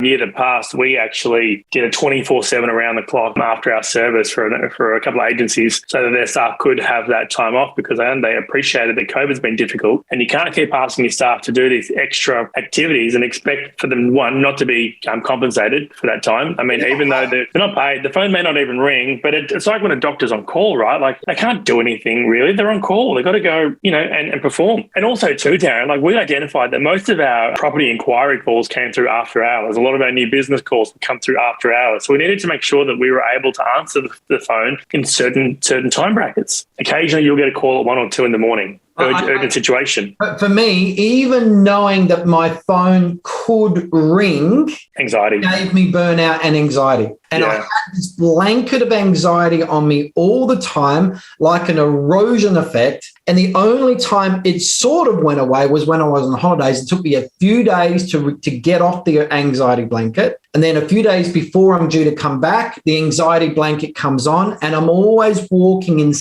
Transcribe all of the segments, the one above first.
year that passed, we actually did a 24/7 around the clock after our service for a couple of agencies so that their staff could have that time off, because they appreciated that COVID's been difficult and you can't keep asking your staff to do these extra activities and expect for them, one, not to be compensated for that time. I mean, even though they're not paid, the phone may not even ring, but it's like when a doctor's on call, right? Like they can't do anything really. They're on call. They've got to go, and perform. And also too, Darren, like we identified that most of our property inquiry calls came through after hours. A lot of our new business calls come through after hours. So we needed to make sure that we were able to answer the phone in certain time brackets. Occasionally you'll get a call at 1 or 2 in the morning. Urgent situation. But for me, even knowing that my phone could ring, anxiety gave me burnout and anxiety. And I had this blanket of anxiety on me all the time, like an erosion effect. And the only time it sort of went away was when I was on holidays. It took me a few days to get off the anxiety blanket. And then a few days before I'm due to come back, the anxiety blanket comes on, and I'm always walking in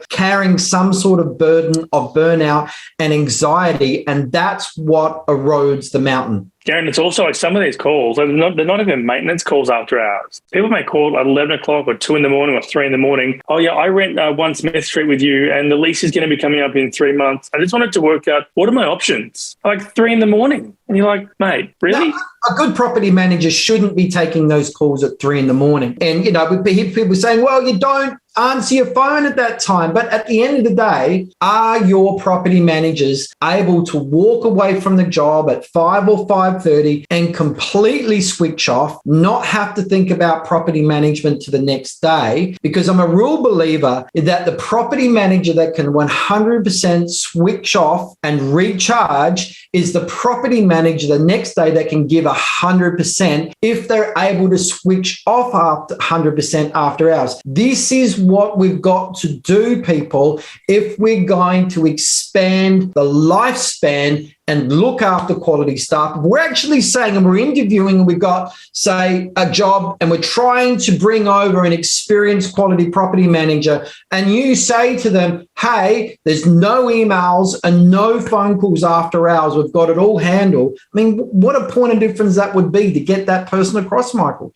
carrying some sort of burden of burnout and anxiety. And that's what erodes the mountain. Darren, it's also like some of these calls, they're not even maintenance calls after hours. People may call at 11 o'clock or 2 in the morning or 3 in the morning. Oh, yeah, I rent 1 Smith Street with you and the lease is going to be coming up in 3 months. I just wanted to work out, what are my options? Like 3 in the morning. And you're like, mate, really? No, a good property manager shouldn't be taking those calls at 3 in the morning. And, we hear people saying, well, you don't answer your phone at that time. But at the end of the day, are your property managers able to walk away from the job at 5 or 5:30 and completely switch off, not have to think about property management to the next day? Because I'm a real believer that the property manager that can 100% switch off and recharge is the property manager the next day that can give 100% if they're able to switch off after 100% after hours. This is what we've got to do, people, if we're going to expand the lifespan and look after quality staff. We're actually saying, and we're interviewing, and we've got, say, a job, and we're trying to bring over an experienced quality property manager, and you say to them, hey, there's no emails and no phone calls after hours. We've got it all handled. I mean, what a point of difference that would be to get that person across, Michael.